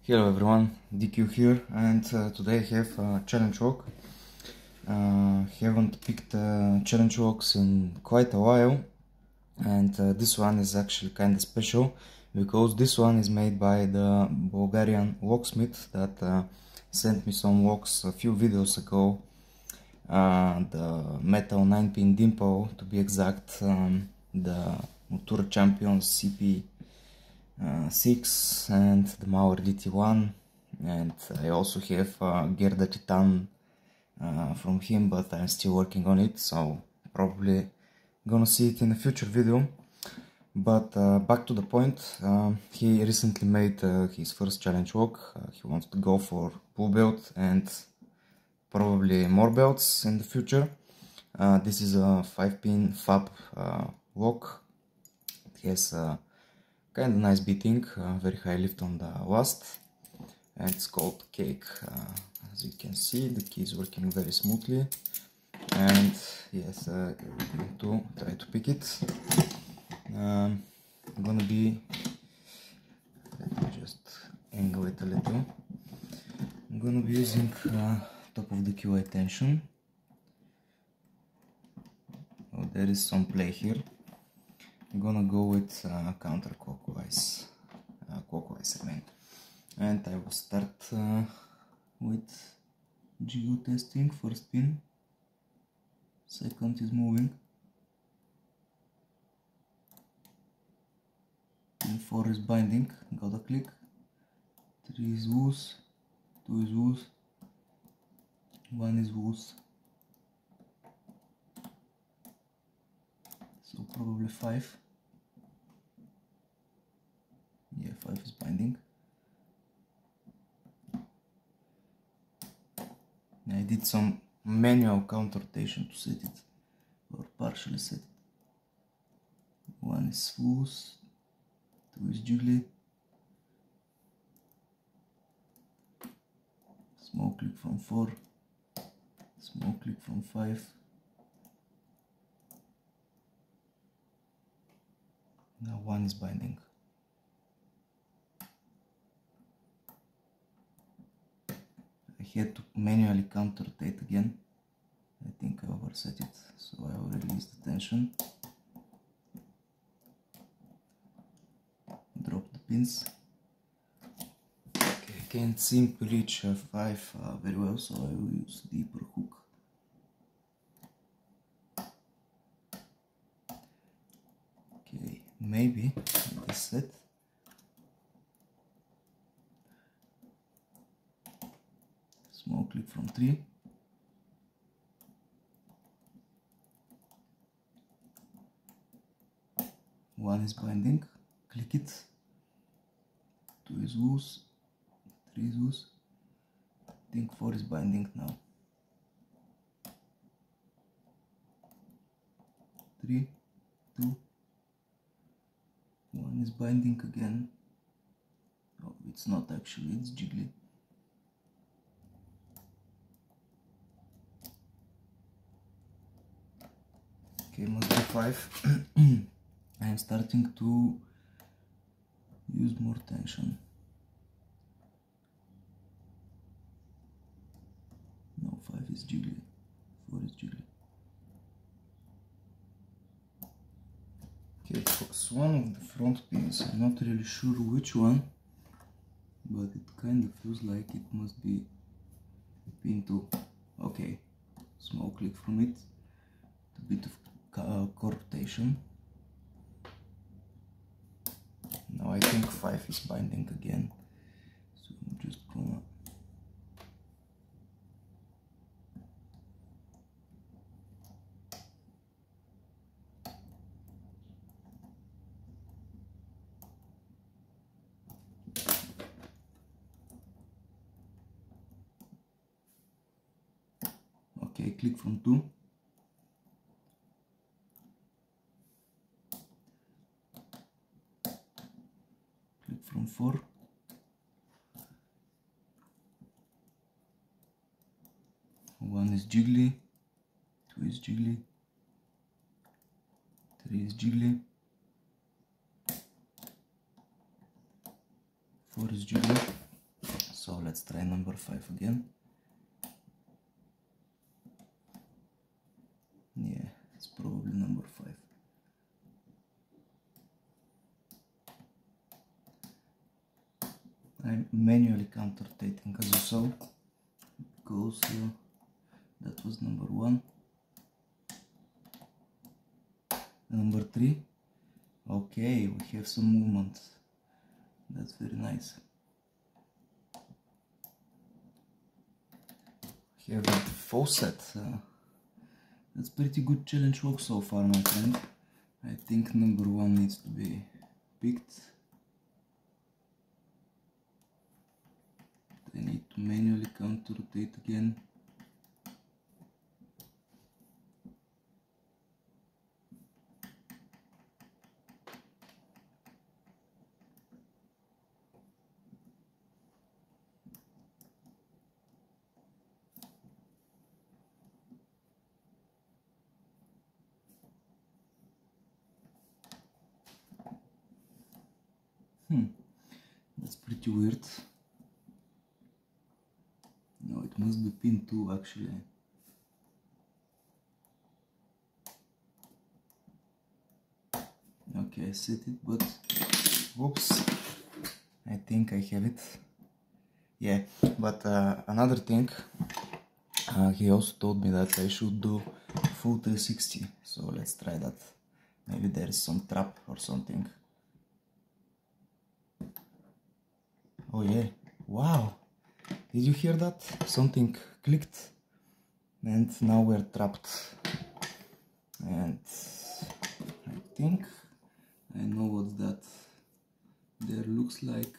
Hello everyone, DQ here, and today I have a challenge walk. Haven't picked challenge walks in quite a while, and this one is actually kind of special because this one is made by the Bulgarian locksmith that sent me some walks a few videos ago. The metal 9-pin dimple, to be exact, the Tour Champions CP 6 and the Mauer DT1, and I also have Gerda Titan from him, but I'm still working on it, so probably gonna see it in a future video. But back to the point, he recently made his first challenge walk. He wants to go for blue belt and probably more belts in the future. This is a 5-pin FAB walk. It has kind of nice beating, very high lift on the last, and it's called Cake. As you can see, the key is working very smoothly, and yes, I'm going to try to pick it. I'm gonna be, let me just angle it a little. I'm gonna be using top of the QI tension. Oh, there is some play here. I'm gonna go with counterclockwise, clockwise I mean, and I will start with GO testing. First pin, second is moving, pin 4 is binding, got a click, 3 is loose, 2 is loose, 1 is loose, so probably 5. Yeah, 5 is binding. I did some manual counter rotation to set it, or partially set it. 1 is loose, 2 is jiggly, small click from 4, small click from 5, now 1 is binding. I had to manually counter rotate again. I think I overset it, so I will release the tension. Drop the pins. Okay, I can't seem to reach 5 very well, so I will use deeper hook. Okay, maybe this set. Small click from 3. One is binding, click it. 2 is loose, 3 is loose. I think 4 is binding now. 3, 2, 1 is binding again. Oh, it's not actually, it's jiggly. Okay, must be 5. I am starting to use more tension. No, 5 is jiggly, 4 is jiggly. Okay, it was one of the front pins. I'm not really sure which one, but it kind of feels like it must be pin 2. Okay, small click from it, a bit of core rotation. Now I think 5 is binding again, so I'm just gonna okay, click from 2. From 4, one is jiggly, 2 is jiggly, 3 is jiggly, 4 is jiggly. So let's try number 5 again. Yeah, it's probably number 5. I'm manually counter-rotating as you saw, because that was number 1. Number 3. Okay, we have some movement. That's very nice. Here the faucet. That's pretty good challenge work so far, my friend. I think number 1 needs to be picked. I need to manually counter rotate again. That's pretty weird. No, it must be pin 2 actually. Okay, I set it, but whoops, I think I have it. Yeah, but another thing, he also told me that I should do full 360, so let's try that. Maybe there is some trap or something. Oh yeah, wow, did you hear that? Something clicked and now we're trapped. And I think I know what's that. There looks like,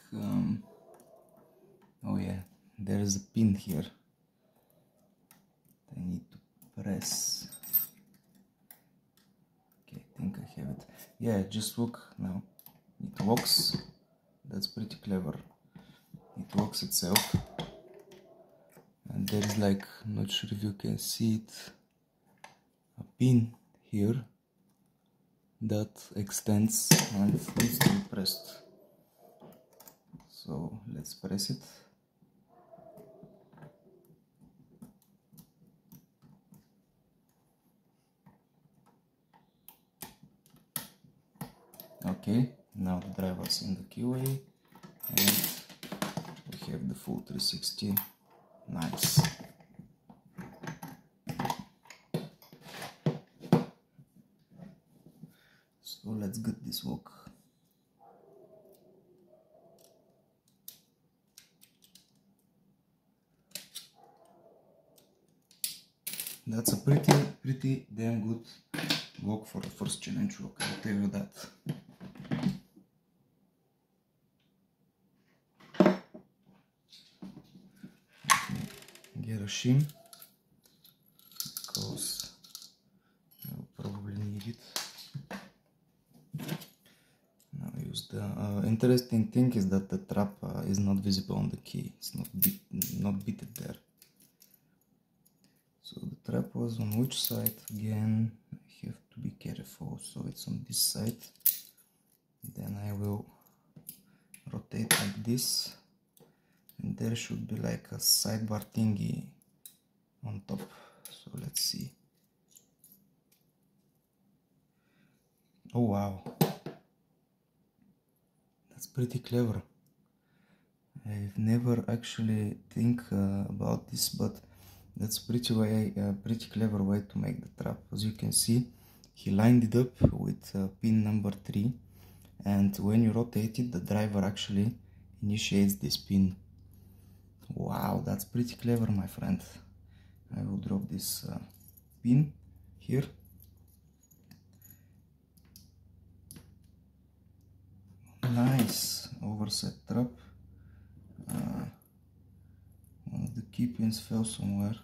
oh yeah, there is a pin here. I need to press. Okay, I think I have it. Yeah, just look now. It works. That's pretty clever. It works itself. And there is like, not sure if you can see it, a pin here that extends and needs to be pressed. So let's press it. Okay, now the driver's in the keyway and we have the full 360. Nice. So let's get this work. That's a pretty damn good work for the first challenge work, I'll tell you that. Get a shim, because I'll probably need it. Now use the interesting thing is that the trap is not visible on the key. It's not bitted there. So the trap was on which side again? I have to be careful. So it's on this side. Then I will rotate like this. And there should be like a sidebar thingy on top. So let's see. Oh wow, that's pretty clever. I've never actually think about this, but that's pretty clever way to make the trap. As you can see, he lined it up with pin number 3, and when you rotate it, the driver actually initiates this pin. Wow, that's pretty clever, my friend. I will drop this pin here. Nice overset trap. One of the key pins fell somewhere.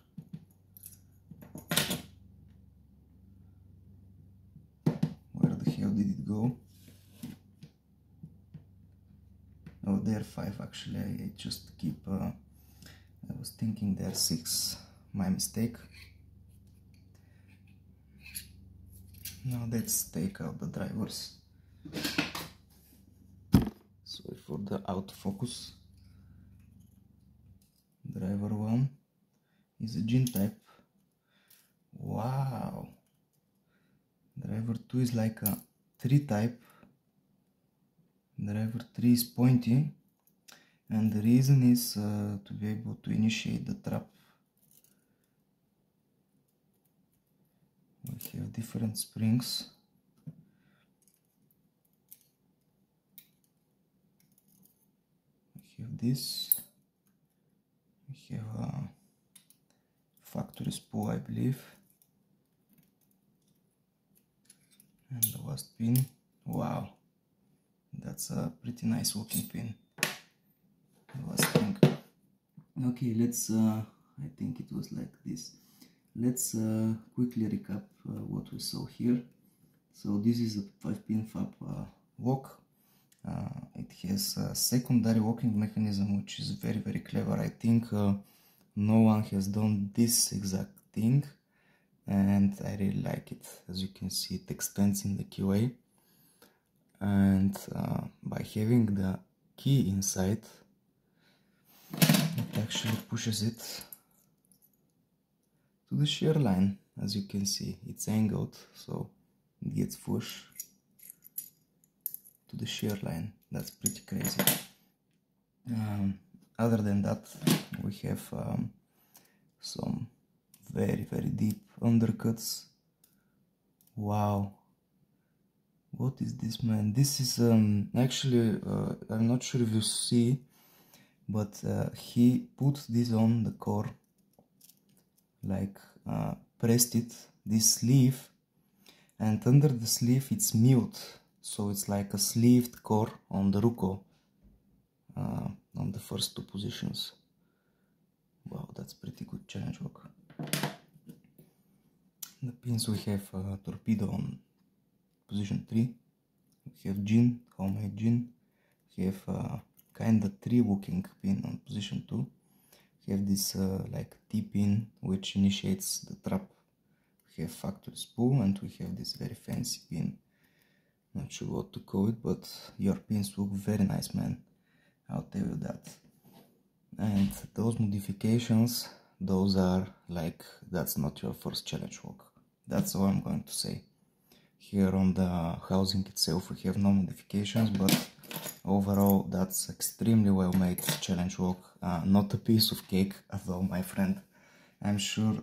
Where the hell did it go? Oh, there 5 actually. I just keep. I was thinking there 6. My mistake. Now let's take out the drivers. Sorry for the autofocus. driver 1 is a gin type. Wow! Driver 2 is like a 3 type. Driver 3 is pointy, and the reason is to be able to initiate the trap. We have different springs. We have this. We have a factory spool, I believe. And the last pin. Wow, that's a pretty nice looking pin. The last thing. Okay, let's I think it was like this. Let's quickly recap what we saw here. So this is a 5-pin fab lock. It has a secondary locking mechanism, which is very clever. I think no one has done this exact thing, and I really like it. As you can see, it extends in the keyway, and by having the key inside, it actually pushes it to the shear line. As you can see, it's angled, so it gets pushed to the shear line. That's pretty crazy. Other than that, we have some very deep undercuts. Wow, what is this, man? This is actually I'm not sure if you see, but he put this on the core, like pressed it, this sleeve, and under the sleeve it's milled, so it's like a sleeved core on the Ruko, on the first 2 positions. Wow, that's pretty good challenge lock. The pins, we have torpedo on position 3, we have gin, homemade gin, we have kinda 3 looking pin on position 2, we have this like T-pin which initiates the trap, we have factory spool, and we have this very fancy pin. Not sure what to call it, but your pins look very nice, man, I'll tell you that. And those modifications, those are like, that's not your first challenge lock. That's all I'm going to say. Here on the housing itself we have no modifications, but overall that's extremely well made challenge lock. Not a piece of cake at all, my friend. I'm sure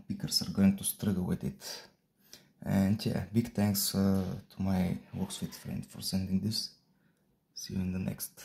pickers are going to struggle with it. And yeah, big thanks to my locksmith friend for sending this. See you in the next